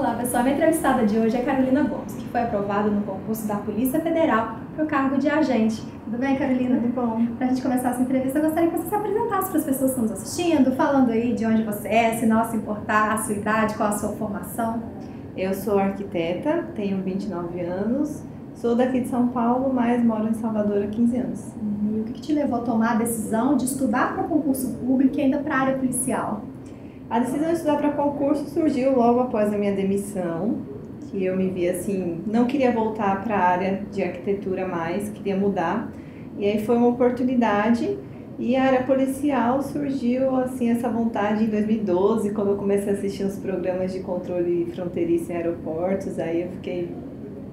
Olá pessoal, minha entrevistada de hoje é Carolina Gomes, que foi aprovada no concurso da Polícia Federal para o cargo de agente. Tudo bem, Carolina? Tudo bom. Para a gente começar essa entrevista, eu gostaria que você se apresentasse para as pessoas que estão nos assistindo, falando aí de onde você é, se não se importar, a sua idade, qual a sua formação. Eu sou arquiteta, tenho 29 anos, sou daqui de São Paulo, mas moro em Salvador há 15 anos. E o que te levou a tomar a decisão de estudar para concurso público e ainda para a área policial? A decisão de estudar para concurso surgiu logo após a minha demissão, que eu me vi assim, não queria voltar para a área de arquitetura mais, queria mudar. E aí foi uma oportunidade e a área policial surgiu assim essa vontade em 2012, quando eu comecei a assistir os programas de controle fronteiriço em aeroportos, aí eu fiquei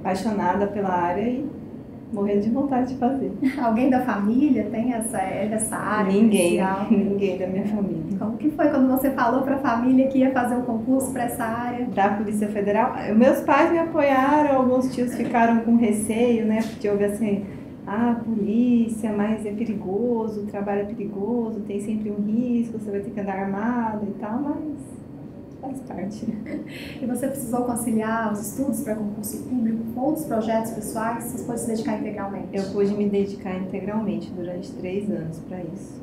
apaixonada pela área e morrendo de vontade de fazer. Alguém da família tem essa área policial? Ninguém da minha família. Como que foi quando você falou para a família que ia fazer um concurso para essa área? Da Polícia Federal, meus pais me apoiaram, alguns tios ficaram com receio, né, porque houve assim, polícia, mas é perigoso, o trabalho é perigoso, tem sempre um risco, você vai ter que andar armado e tal, mas faz parte. E você precisou conciliar os estudos para concurso público com outros projetos pessoais? Você pôde se dedicar integralmente? Eu pude me dedicar integralmente durante 3 anos para isso.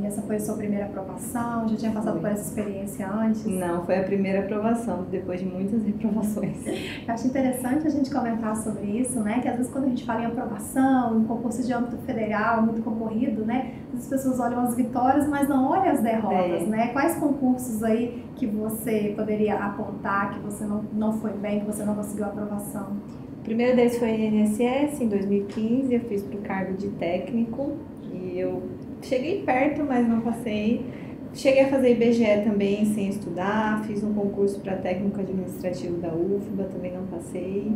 E essa foi a sua primeira aprovação? Já tinha passado por essa experiência antes? Não, foi a primeira aprovação, depois de muitas reprovações. Eu acho interessante a gente comentar sobre isso, né? Que às vezes quando a gente fala em aprovação, em concurso de âmbito federal, muito concorrido, né? As pessoas olham as vitórias, mas não olham as derrotas, né? Quais concursos aí que você poderia apontar que você não foi bem, que você não conseguiu aprovação? O primeiro deles foi em INSS, em 2015, eu fiz para o cargo de técnico e eu cheguei perto, mas não passei. Cheguei a fazer IBGE também sem estudar, fiz um concurso para técnico administrativo da UFBA, também não passei.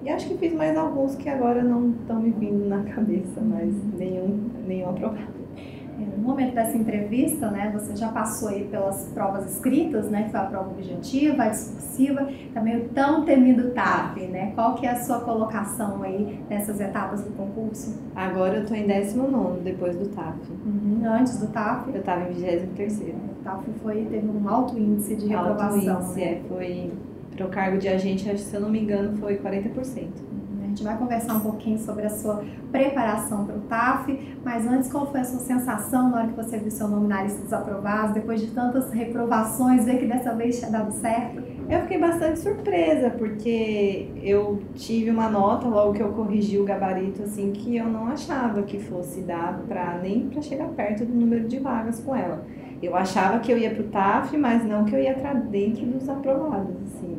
E acho que fiz mais alguns que agora não estão me vindo na cabeça, mas nenhum aprovado. No momento dessa entrevista, né, você já passou aí pelas provas escritas, né, que foi a prova objetiva, a discursiva, também o tão temido TAF, né? Qual que é a sua colocação aí nessas etapas do concurso? Agora eu estou em 19º, depois do TAF. Antes do TAF? Eu estava em 23º. O TAF teve um alto índice de reprovação. Alto índice, foi para o cargo de agente, se eu não me engano, foi 40%. A gente vai conversar um pouquinho sobre a sua preparação para o TAF, mas antes, qual foi a sua sensação na hora que você viu seu nome na lista dos aprovados, depois de tantas reprovações, ver que dessa vez tinha dado certo? Eu fiquei bastante surpresa, porque eu tive uma nota logo que eu corrigi o gabarito, assim, que eu não achava que fosse dar nem para chegar perto do número de vagas com ela. Eu achava que eu ia para o TAF, mas não que eu ia para dentro dos aprovados, assim.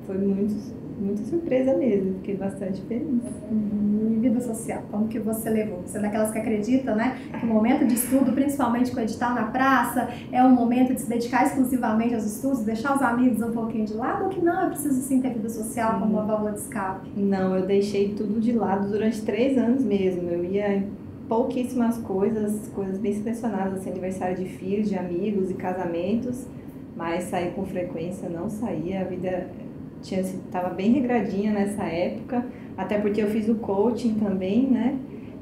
Foi muita surpresa mesmo, fiquei bastante feliz. E vida social, como que você levou? Você é daquelas que acredita, né, que o momento de estudo, principalmente com o edital na praça, é um momento de se dedicar exclusivamente aos estudos, deixar os amigos um pouquinho de lado, ou que não, é preciso sim ter vida social como uma válvula de escape? Não, eu deixei tudo de lado durante 3 anos mesmo, eu ia em pouquíssimas coisas bem selecionadas, assim, aniversário de filhos, de amigos e casamentos, mas sair com frequência não saía, a vida estava bem regradinha nessa época, até porque eu fiz o coaching também, né?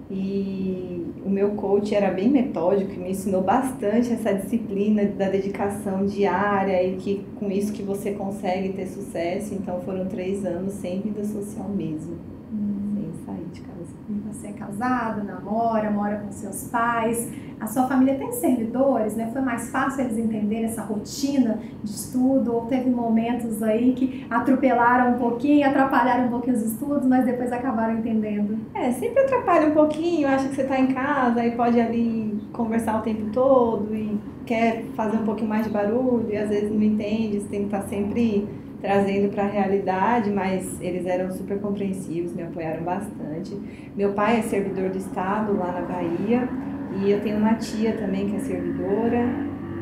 E o meu coach era bem metódico e me ensinou bastante essa disciplina da dedicação diária e que com isso que você consegue ter sucesso. Então foram 3 anos sem vida social mesmo, sem sair de casa. Você é casada, namora, mora com seus pais, a sua família tem servidores, né? Foi mais fácil eles entenderem essa rotina de estudo, ou teve momentos aí que atropelaram um pouquinho, atrapalharam um pouquinho os estudos, mas depois acabaram entendendo? Sempre atrapalha um pouquinho, acha que você está em casa e pode ali conversar o tempo todo e quer fazer um pouquinho mais de barulho e às vezes não entende, você tem que estar sempre trazendo para a realidade, mas eles eram super compreensivos, me apoiaram bastante. Meu pai é servidor do estado lá na Bahia e eu tenho uma tia também que é servidora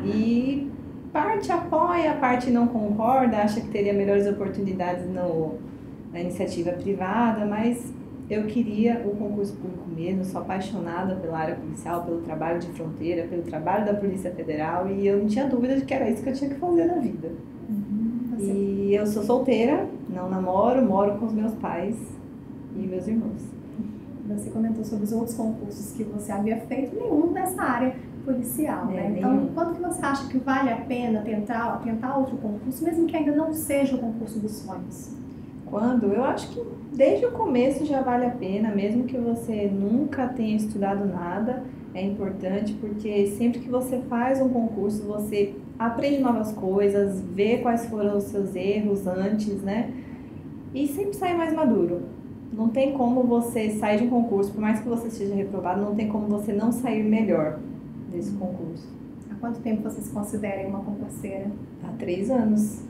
e parte apoia, parte não concorda, acha que teria melhores oportunidades na iniciativa privada, mas eu queria o concurso público mesmo, sou apaixonada pela área policial, pelo trabalho de fronteira, pelo trabalho da Polícia Federal e eu não tinha dúvida de que era isso que eu tinha que fazer na vida. E eu sou solteira, não namoro, moro com os meus pais e meus irmãos. Você comentou sobre os outros concursos que você havia feito, nenhum nessa área policial, né? Então, quando que você acha que vale a pena tentar outro concurso, mesmo que ainda não seja o concurso dos sonhos? Quando? Eu acho que desde o começo já vale a pena, mesmo que você nunca tenha estudado nada, é importante, porque sempre que você faz um concurso, você aprende novas coisas, vê quais foram os seus erros antes, né? E sempre sai mais maduro. Não tem como você sair de um concurso, por mais que você seja reprovado, não tem como você não sair melhor desse concurso. Há quanto tempo você se considera uma concurseira? Há 3 anos.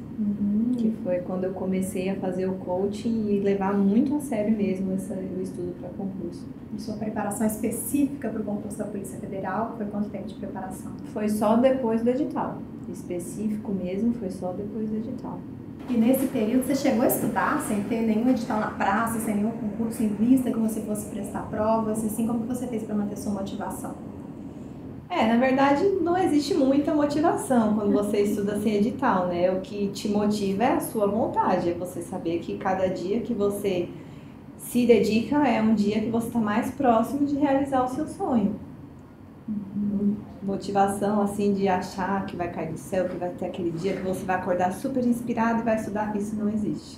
Que foi quando eu comecei a fazer o coaching e levar muito a sério mesmo o estudo para concurso. E sua preparação específica para o concurso da Polícia Federal, foi quanto tempo de preparação? Foi só depois do edital. Específico mesmo, foi só depois do edital. E nesse período você chegou a estudar sem ter nenhum edital na praça, sem nenhum concurso em vista, que você fosse prestar provas, assim, como que você fez para manter sua motivação? Na verdade, não existe muita motivação quando você estuda sem edital, né? O que te motiva é a sua vontade, é você saber que cada dia que você se dedica é um dia que você está mais próximo de realizar o seu sonho. Motivação, assim, de achar que vai cair do céu, que vai ter aquele dia que você vai acordar super inspirado e vai estudar, isso não existe.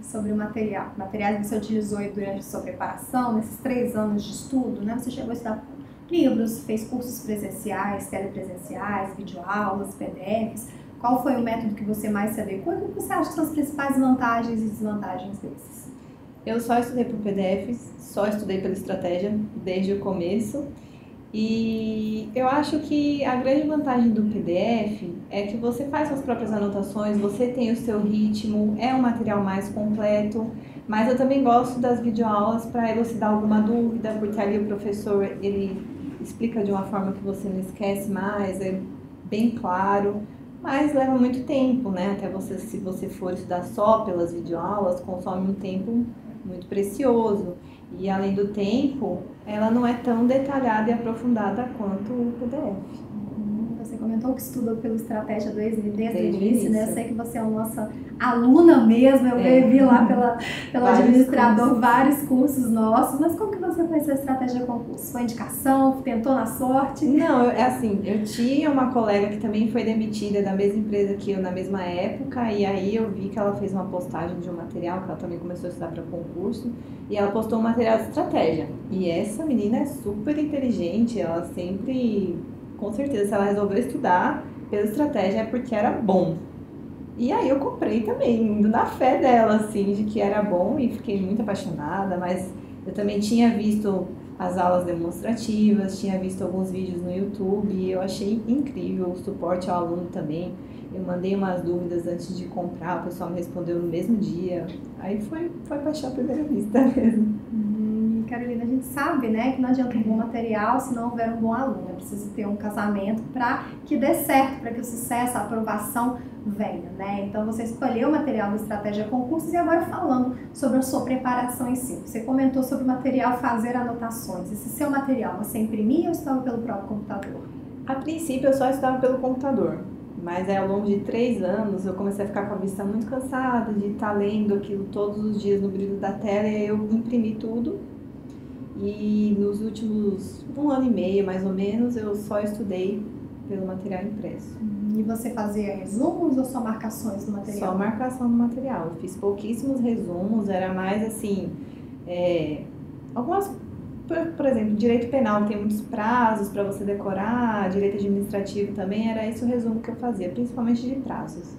Sobre o materiais que você utilizou aí durante a sua preparação, nesses 3 anos de estudo, né? Você chegou a estudar livros, fez cursos presenciais, telepresenciais, videoaulas, PDFs. Qual foi o método que você mais se adequou e o que você acha que são as principais vantagens e desvantagens desses? Eu só estudei por PDFs, só estudei pela estratégia desde o começo. E eu acho que a grande vantagem do PDF é que você faz suas próprias anotações, você tem o seu ritmo, é um material mais completo, mas eu também gosto das videoaulas para elucidar alguma dúvida, porque ali o professor ele explica de uma forma que você não esquece mais, é bem claro, mas leva muito tempo, né? Até você, se você for estudar só pelas videoaulas, consome um tempo muito precioso. E além do tempo, ela não é tão detalhada e aprofundada quanto o PDF. Você comentou que estuda pela estratégia desde o início, né? Eu sei que você é uma nossa aluna mesmo, eu vi lá pelo administrador vários cursos nossos, mas como que você conheceu a estratégia concurso? Foi indicação? Tentou na sorte? Não, é assim, eu tinha uma colega que também foi demitida da mesma empresa que eu na mesma época, e aí eu vi que ela fez uma postagem de um material, que ela também começou a estudar para concurso, e ela postou um material de estratégia. E essa menina é super inteligente, ela sempre, com certeza, se ela resolveu estudar pela estratégia é porque era bom. E aí eu comprei também, indo na fé dela, assim, de que era bom, e fiquei muito apaixonada, mas eu também tinha visto as aulas demonstrativas, tinha visto alguns vídeos no YouTube e eu achei incrível o suporte ao aluno também. Eu mandei umas dúvidas antes de comprar, o pessoal me respondeu no mesmo dia. Aí foi paixão à primeira vista mesmo. Carolina, a gente sabe, né, que não adianta um bom material se não houver um bom aluno. É preciso ter um casamento para que dê certo, para que o sucesso, a aprovação venha, né? Então você escolheu o material da Estratégia Concursos e agora falando sobre a sua preparação em si. Você comentou sobre o material fazer anotações. Esse seu material você imprimia ou estava pelo próprio computador? A princípio eu só estava pelo computador. Mas ao longo de 3 anos eu comecei a ficar com a vista muito cansada de estar lendo aquilo todos os dias no brilho da tela e eu imprimi tudo. E nos últimos 1 ano e meio, mais ou menos, eu só estudei pelo material impresso. E você fazia resumos ou só marcações do material? Só marcação do material. Eu fiz pouquíssimos resumos, era mais assim, algumas... Por exemplo, direito penal tem muitos prazos para você decorar, direito administrativo também, era esse o resumo que eu fazia, principalmente de prazos.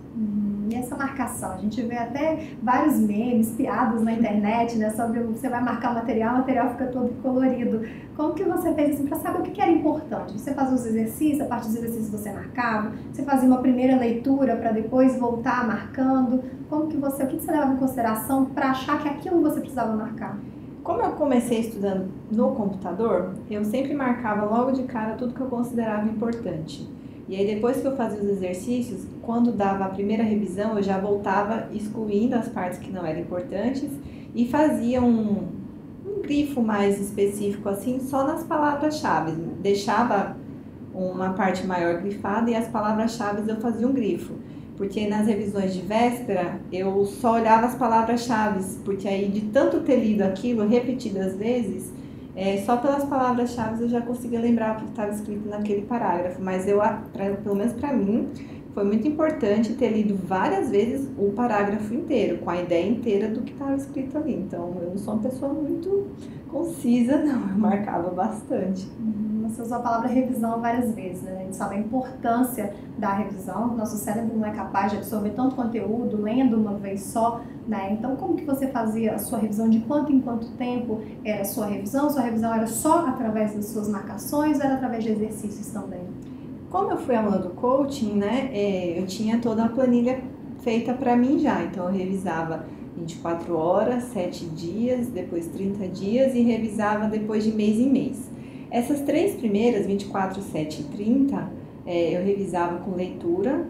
E essa marcação? A gente vê até vários memes, piadas na internet, né, sobre você vai marcar o material fica todo colorido. Como que você fez assim para saber o que era importante? Você fazia os exercícios, a parte dos exercícios você marcava? Você fazia uma primeira leitura para depois voltar marcando? O que você levava em consideração para achar que aquilo você precisava marcar? Como eu comecei estudando no computador, eu sempre marcava logo de cara tudo que eu considerava importante. E aí depois que eu fazia os exercícios, quando dava a primeira revisão, eu já voltava excluindo as partes que não eram importantes e fazia um grifo mais específico assim, só nas palavras-chave. Deixava uma parte maior grifada e as palavras-chave eu fazia um grifo. Porque nas revisões de véspera, eu só olhava as palavras-chave, porque aí de tanto ter lido aquilo repetidas vezes, Só pelas palavras-chave eu já conseguia lembrar o que estava escrito naquele parágrafo, mas pelo menos para mim, foi muito importante ter lido várias vezes o parágrafo inteiro, com a ideia inteira do que estava escrito ali. Então, eu não sou uma pessoa muito concisa, não, eu marcava bastante. Você usou a palavra revisão várias vezes, né? A gente sabe a importância da revisão, nosso cérebro não é capaz de absorver tanto conteúdo lendo uma vez só, né? Então, como que você fazia a sua revisão? De quanto em quanto tempo era a sua revisão? Sua revisão era só através das suas marcações ou era através de exercícios também? Como eu fui aluna do coaching, né, eu tinha toda a planilha feita para mim já, então eu revisava 24 horas, 7 dias, depois 30 dias e revisava depois de mês em mês. Essas 3 primeiras, 24, 7 e 30, eu revisava com leitura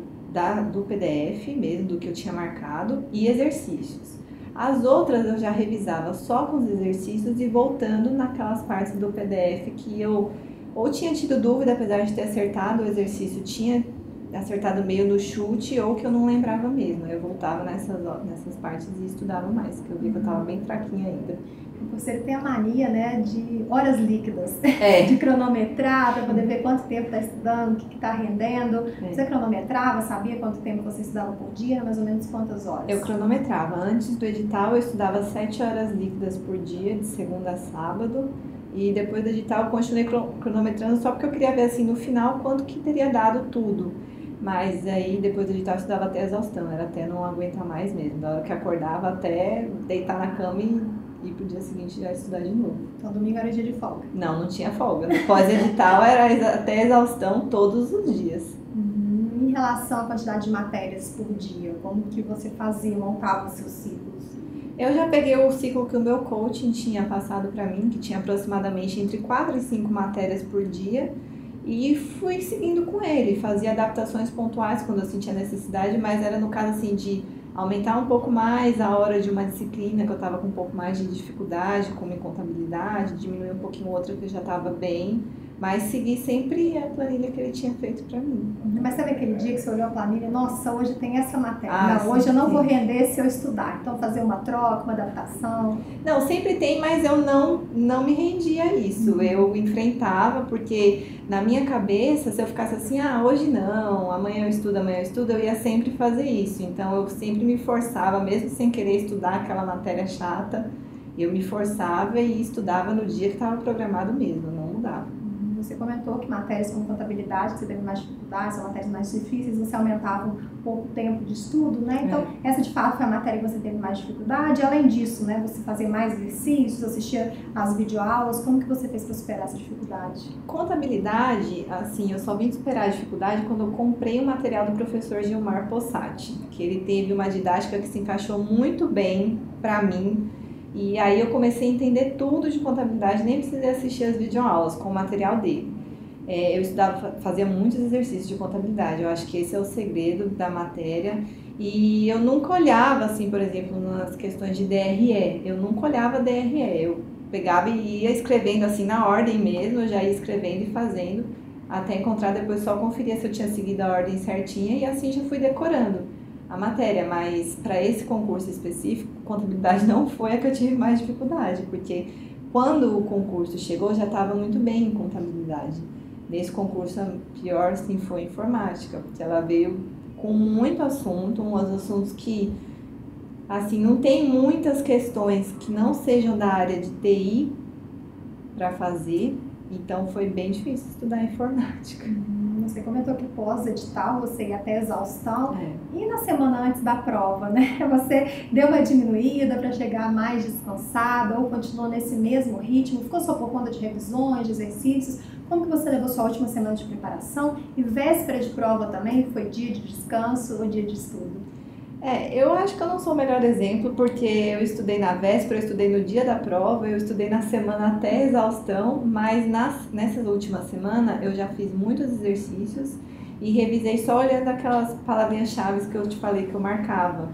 do PDF mesmo, do que eu tinha marcado, e exercícios. As outras eu já revisava só com os exercícios e voltando naquelas partes do PDF que eu ou tinha tido dúvida, apesar de ter acertado o exercício, tinha acertado meio no chute, ou que eu não lembrava mesmo. Eu voltava nessas partes e estudava mais, porque eu vi que eu estava bem fraquinha ainda. Você tem a mania, né, de horas líquidas, de cronometrar para poder ver quanto tempo está estudando, o que está rendendo. Você cronometrava, sabia quanto tempo você estudava por dia, mais ou menos quantas horas? Eu cronometrava. Antes do edital, eu estudava 7 horas líquidas por dia, de segunda a sábado. E depois do edital eu continuei cronometrando só porque eu queria ver assim no final quanto que teria dado tudo. Mas aí depois do edital eu estudava até exaustão, era até não aguentar mais mesmo. Da hora que acordava até deitar na cama e ir pro dia seguinte já estudar de novo. Então domingo era dia de folga? Não tinha folga. No pós-edital era até exaustão todos os dias. Em relação à quantidade de matérias por dia, como que você fazia, montava os seus ciclos? Eu já peguei o ciclo que o meu coaching tinha passado para mim, que tinha aproximadamente entre 4 e 5 matérias por dia, e fui seguindo com ele. Fazia adaptações pontuais quando eu sentia necessidade, mas era no caso assim de aumentar um pouco mais a hora de uma disciplina que eu estava com um pouco mais de dificuldade, como em contabilidade, diminuir um pouquinho outra que eu já estava bem, mas seguir sempre a planilha que ele tinha feito para mim. Mas sabe aquele dia que você olhou a planilha, nossa, hoje tem essa matéria, não, hoje eu não vou render se eu estudar, então fazer uma troca, uma adaptação? Não, sempre tem, mas eu não me rendia a isso, eu enfrentava, porque na minha cabeça, se eu ficasse assim, hoje não, amanhã eu estudo, eu ia sempre fazer isso, então eu sempre me forçava, mesmo sem querer estudar aquela matéria chata, eu me forçava e estudava no dia que estava programado mesmo, não mudava. Você comentou que matérias como contabilidade, que você teve mais dificuldades, são matérias mais difíceis, você aumentava um pouco o tempo de estudo, né? Então, essa de fato foi a matéria que você teve mais dificuldade. Além disso, né, você fazia mais exercícios, assistia às videoaulas, como que você fez para superar essa dificuldade? Contabilidade, assim, eu só vim superar a dificuldade quando eu comprei o material do professor Gilmar Possati, que ele teve uma didática que se encaixou muito bem para mim. E aí eu comecei a entender tudo de contabilidade, nem precisei assistir as videoaulas com o material dele. Eu estudava, fazia muitos exercícios de contabilidade, eu acho que esse é o segredo da matéria. E eu nunca olhava, assim, por exemplo, nas questões de DRE, eu nunca olhava DRE, eu pegava e ia escrevendo assim na ordem mesmo, eu já ia escrevendo e fazendo, até encontrar depois só conferia se eu tinha seguido a ordem certinha e assim já fui decorando a matéria, mas para esse concurso específico, contabilidade não foi a que eu tive mais dificuldade, porque quando o concurso chegou, já estava muito bem em contabilidade. Nesse concurso, a pior sim foi informática, porque ela veio com muito assunto, uns assuntos que, assim, não tem muitas questões que não sejam da área de TI para fazer, então foi bem difícil estudar informática. Você comentou que pós-edital você ia até exaustão. E na semana antes da prova, né? Você deu uma diminuída para chegar mais descansada ou continuou nesse mesmo ritmo? Ficou só por conta de revisões, de exercícios? Como que você levou sua última semana de preparação? E véspera de prova também? Foi dia de descanso ou dia de estudo? Eu acho que eu não sou o melhor exemplo, porque eu estudei na véspera, eu estudei no dia da prova, eu estudei na semana até exaustão, mas nessa última semana eu já fiz muitos exercícios e revisei só olhando aquelas palavrinhas-chave que eu te falei que eu marcava.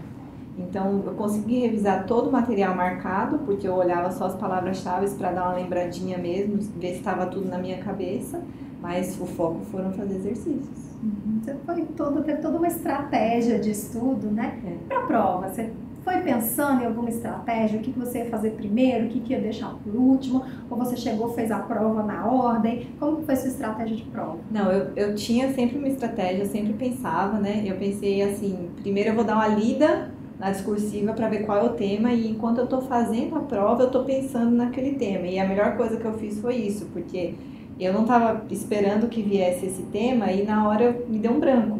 Então, eu consegui revisar todo o material marcado, porque eu olhava só as palavras-chave para dar uma lembradinha mesmo, ver se estava tudo na minha cabeça, mas o foco foram fazer exercícios. Você teve toda uma estratégia de estudo, né? Para a prova, você foi pensando em alguma estratégia, o que você ia fazer primeiro, o que ia deixar por último, ou você chegou, fez a prova na ordem? Como foi a sua estratégia de prova? Não, eu tinha sempre uma estratégia, eu sempre pensava, né? Eu pensei assim, primeiro eu vou dar uma lida na discursiva para ver qual é o tema, e enquanto eu estou fazendo a prova, eu estou pensando naquele tema. E a melhor coisa que eu fiz foi isso, porque eu não estava esperando que viesse esse tema e na hora me deu um branco.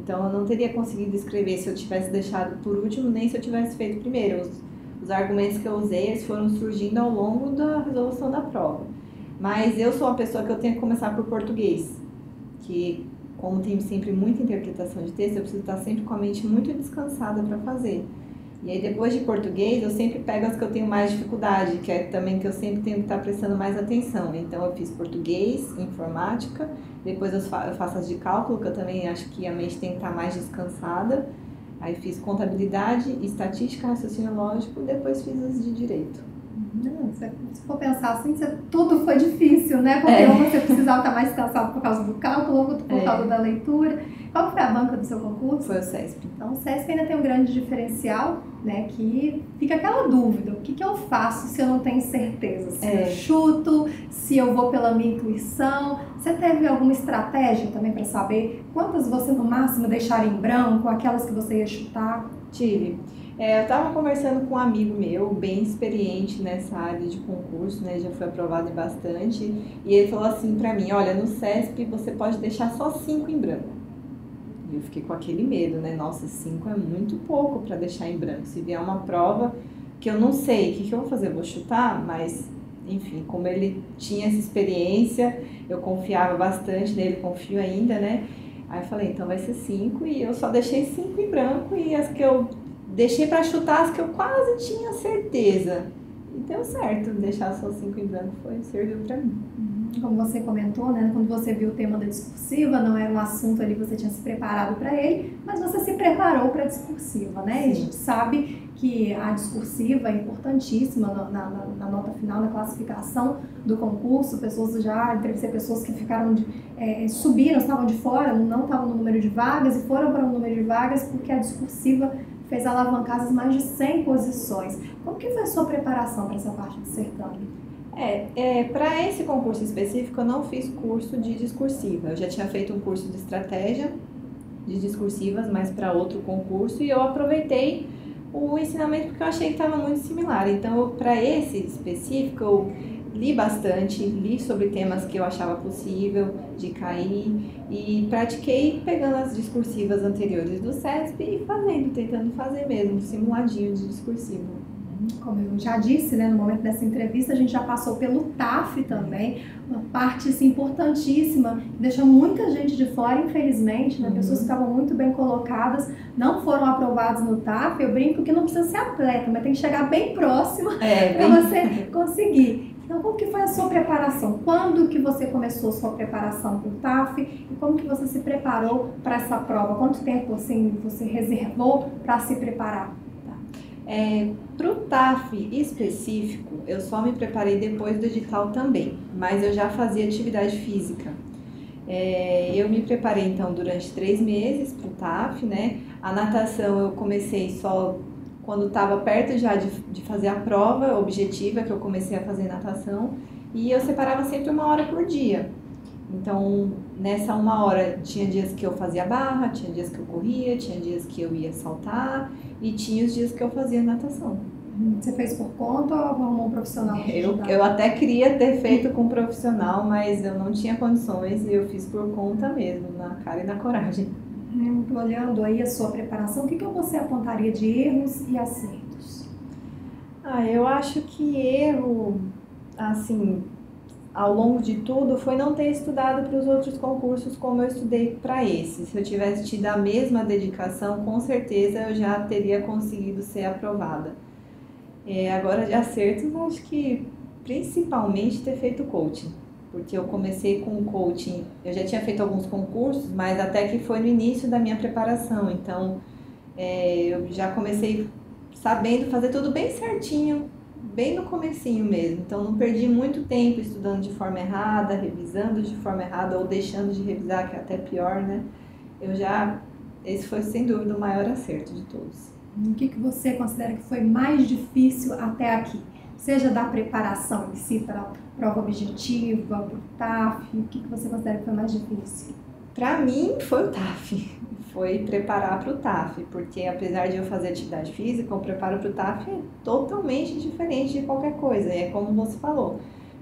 Então eu não teria conseguido escrever se eu tivesse deixado por último, nem se eu tivesse feito primeiro. Os argumentos que eu usei, eles foram surgindo ao longo da resolução da prova. Mas eu sou uma pessoa que eu tenho que começar por português, que como tem sempre muita interpretação de texto, eu preciso estar sempre com a mente muito descansada para fazer. E aí depois de português, eu sempre pego as que eu tenho mais dificuldade, que é também que eu sempre tenho que estar prestando mais atenção. Então eu fiz português, informática, depois eu faço as de cálculo, que eu também acho que a mente tem que estar mais descansada. Aí fiz contabilidade, estatística, raciocínio lógico, depois fiz as de direito. Se for pensar assim, tudo foi difícil, né? Porque ou você precisava estar mais cansado por causa do cálculo, ou por causa da leitura. Qual foi a banca do seu concurso? Foi o CESP. Então, o CESP ainda tem um grande diferencial, né? Que fica aquela dúvida, o que eu faço se eu não tenho certeza? Se eu chuto, se eu vou pela minha intuição. Você teve alguma estratégia também para saber quantas você no máximo deixaria em branco, aquelas que você ia chutar? Tive. Eu estava conversando com um amigo meu, bem experiente nessa área de concurso, né? Já foi aprovado bastante. E ele falou assim para mim, olha, no CESP você pode deixar só 5 em branco. E eu fiquei com aquele medo, né? Nossa, 5 é muito pouco para deixar em branco. Se vier uma prova que eu não sei, o que eu vou fazer? Eu vou chutar? Mas, enfim, como ele tinha essa experiência, eu confiava bastante nele, confio ainda, né? Aí eu falei, então vai ser 5, e eu só deixei 5 em branco, e as que eu deixei para chutar, as que eu quase tinha certeza. E deu certo, deixar só 5 em branco serviu para mim. Como você comentou, né, quando você viu o tema da discursiva, não era um assunto ali que você tinha se preparado para ele, mas você se preparou para a discursiva, né? E a gente sabe que a discursiva é importantíssima na nota final, na classificação do concurso. Entrevistei pessoas que ficaram subiram, estavam de fora, não estavam no número de vagas e foram para o número de vagas porque a discursiva fez alavancar mais de 100 posições. Como que foi a sua preparação para essa parte do certame? Para esse concurso específico, eu não fiz curso de discursiva. Eu já tinha feito um curso de estratégia de discursivas, mas para outro concurso, e eu aproveitei o ensinamento porque eu achei que estava muito similar. Então, para esse específico, eu li bastante, li sobre temas que eu achava possível de cair e pratiquei pegando as discursivas anteriores do CESP e tentando fazer mesmo, um simuladinho de discursivo. Como eu já disse, né, no momento dessa entrevista, a gente já passou pelo TAF também, uma parte assim, importantíssima, que deixou muita gente de fora, infelizmente, né, pessoas que estavam muito bem colocadas, não foram aprovadas no TAF. Eu brinco que não precisa ser atleta, mas tem que chegar bem próximo para você conseguir. Então, como que foi a sua preparação? Quando que você começou a sua preparação para o TAF e como que você se preparou para essa prova? Quanto tempo assim, você reservou para se preparar? Para o TAF específico, eu só me preparei depois do edital também, mas eu já fazia atividade física. Eu me preparei então durante 3 meses para o TAF, né? A natação eu comecei só quando estava perto já de fazer a prova objetiva, que eu comecei a fazer natação, e eu separava sempre 1 hora por dia. Então, nessa 1 hora, tinha dias que eu fazia barra, tinha dias que eu corria, tinha dias que eu ia saltar e tinha os dias que eu fazia natação. Você fez por conta ou arrumou um profissional? Eu até queria ter feito com um profissional, mas eu não tinha condições e eu fiz por conta mesmo, na cara e na coragem. Olhando aí a sua preparação, o que você apontaria de erros e acertos? Eu acho que erro, assim, ao longo de tudo, foi não ter estudado para os outros concursos como eu estudei para esse. Se eu tivesse tido a mesma dedicação, com certeza eu já teria conseguido ser aprovada. Agora, de acertos, acho que principalmente ter feito coaching, porque eu comecei com o coaching, eu já tinha feito alguns concursos, mas até que foi no início da minha preparação, então Eu já comecei sabendo fazer tudo bem certinho, bem no comecinho mesmo. Então não perdi muito tempo estudando de forma errada, revisando de forma errada ou deixando de revisar, que é até pior, né? Esse foi sem dúvida o maior acerto de todos. O que você considera que foi mais difícil até aqui? Seja da preparação em si para a prova objetiva, para o TAF, o que você considera que foi mais difícil? Para mim foi o TAF, foi preparar para o TAF, porque apesar de eu fazer atividade física, o preparo para o TAF é totalmente diferente de qualquer coisa, é como você falou.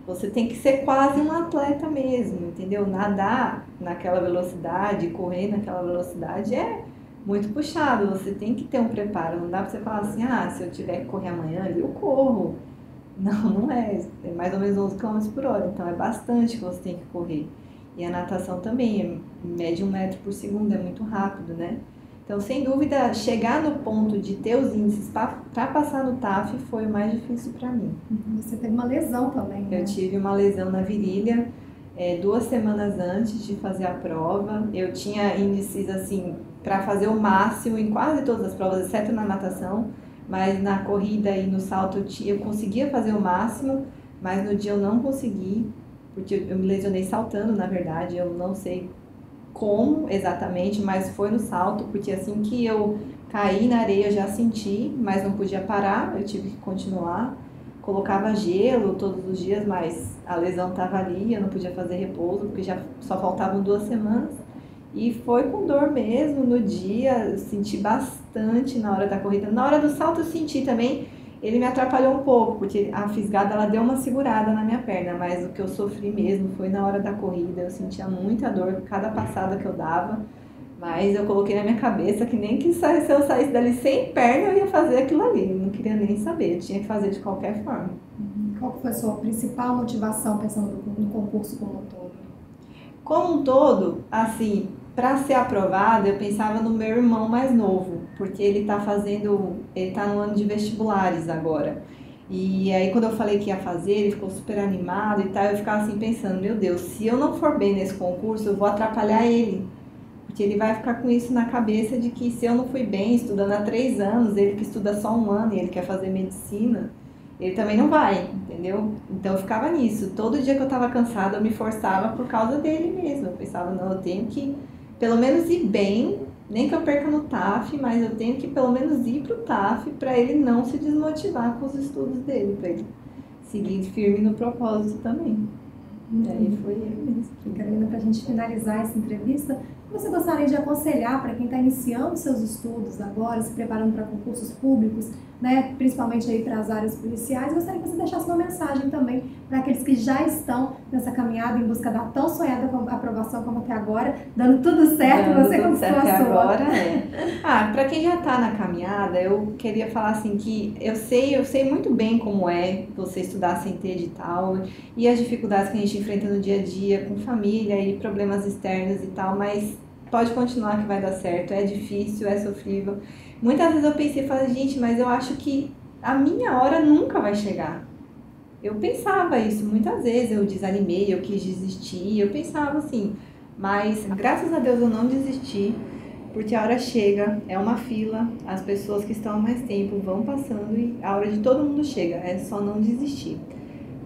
Você tem que ser quase um atleta mesmo, entendeu? Nadar naquela velocidade, correr naquela velocidade é muito puxado. Você tem que ter um preparo. Não dá pra você falar assim, se eu tiver que correr amanhã, eu corro. Não é. É mais ou menos 11 km por hora. Então é bastante que você tem que correr. E a natação também, mede 1 metro por segundo, é muito rápido, né? Então, sem dúvida, chegar no ponto de ter os índices para passar no TAF foi o mais difícil para mim. Você teve uma lesão também, né? Eu tive uma lesão na virilha 2 semanas antes de fazer a prova. Eu tinha índices assim para fazer o máximo em quase todas as provas, exceto na natação, mas na corrida e no salto eu conseguia fazer o máximo, mas no dia eu não consegui, porque eu me lesionei saltando, na verdade, eu não sei como exatamente, mas foi no salto, porque assim que eu caí na areia eu já senti, mas não podia parar, eu tive que continuar. Colocava gelo todos os dias, mas a lesão estava ali, eu não podia fazer repouso, porque já só faltavam 2 semanas. E foi com dor mesmo no dia, eu senti bastante na hora da corrida. Na hora do salto eu senti também, ele me atrapalhou um pouco, porque a fisgada ela deu uma segurada na minha perna, mas o que eu sofri mesmo foi na hora da corrida, eu sentia muita dor cada passada que eu dava, mas eu coloquei na minha cabeça que nem que se eu saísse dali sem perna eu ia fazer aquilo ali, eu não queria nem saber, eu tinha que fazer de qualquer forma. Qual foi a sua principal motivação pensando no concurso como um todo? Como um todo, assim, para ser aprovada, eu pensava no meu irmão mais novo, porque ele tá no ano de vestibulares agora. E aí quando eu falei que ia fazer, ele ficou super animado e tal, eu ficava assim pensando, meu Deus, se eu não for bem nesse concurso, eu vou atrapalhar ele. Porque ele vai ficar com isso na cabeça de que se eu não fui bem estudando há 3 anos, ele que estuda só 1 ano e ele quer fazer medicina, ele também não vai, entendeu? Então eu ficava nisso. Todo dia que eu tava cansada, eu me forçava por causa dele mesmo. Eu pensava, não, eu tenho que pelo menos ir bem, nem que eu perca no TAF, mas eu tenho que pelo menos ir pro TAF para ele não se desmotivar com os estudos dele, para ele seguir firme no propósito também. E aí foi ele mesmo. Carolina, para a gente finalizar essa entrevista, você gostaria de aconselhar para quem está iniciando seus estudos agora, se preparando para concursos públicos, né, principalmente aí para as áreas policiais, gostaria que você deixasse uma mensagem também para aqueles que já estão nessa caminhada em busca da tão sonhada aprovação como até agora, dando tudo certo, você conquistou a sua. Agora para quem já está na caminhada, eu queria falar assim que eu sei muito bem como é você estudar sem ter edital e as dificuldades que a gente enfrenta no dia a dia com família e problemas externos e tal, mas pode continuar que vai dar certo, é difícil, é sofrível. Muitas vezes eu pensei, falei, gente, mas eu acho que a minha hora nunca vai chegar. Eu pensava isso muitas vezes, eu desanimei, eu quis desistir, eu pensava assim, mas graças a Deus eu não desisti, porque a hora chega, é uma fila, as pessoas que estão há mais tempo vão passando e a hora de todo mundo chega, é só não desistir.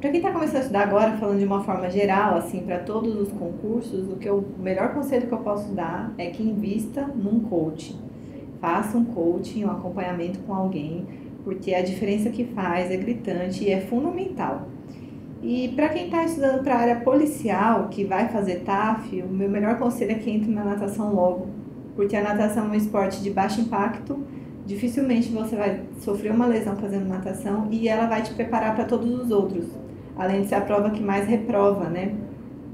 Para quem está começando a estudar agora, falando de uma forma geral, assim, para todos os concursos, o melhor conselho que eu posso dar é que invista num coaching. Faça um coaching, um acompanhamento com alguém, porque a diferença que faz é gritante e é fundamental. E para quem está estudando para a área policial, que vai fazer TAF, o meu melhor conselho é que entre na natação logo, porque a natação é um esporte de baixo impacto, dificilmente você vai sofrer uma lesão fazendo natação e ela vai te preparar para todos os outros, além de ser a prova que mais reprova, né?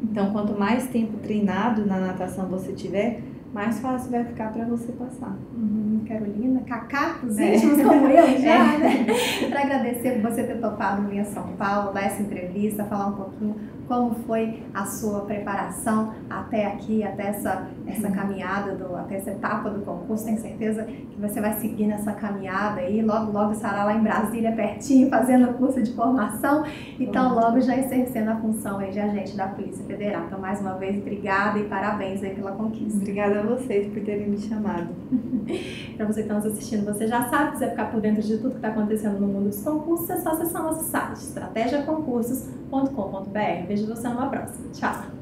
Então, quanto mais tempo treinado na natação você tiver, mais fácil vai ficar para você passar. Carolina, cacatos íntimos como eu já, né? Para agradecer por você ter topado vir a São Paulo, dar essa entrevista, falar um pouquinho como foi a sua preparação até aqui, até essa caminhada, até essa etapa do concurso. Tenho certeza que você vai seguir nessa caminhada aí, logo estará lá em Brasília, pertinho, fazendo o curso de formação, então logo já exercendo a função aí de agente da Polícia Federal. Então, mais uma vez, obrigada e parabéns aí pela conquista. Obrigada a vocês por terem me chamado. Para você que está nos assistindo, você já sabe, quiser ficar por dentro de tudo que está acontecendo no mundo dos concursos, é só acessar nosso site, estrategiaconcursos.com.br. Vejo você numa próxima. Tchau!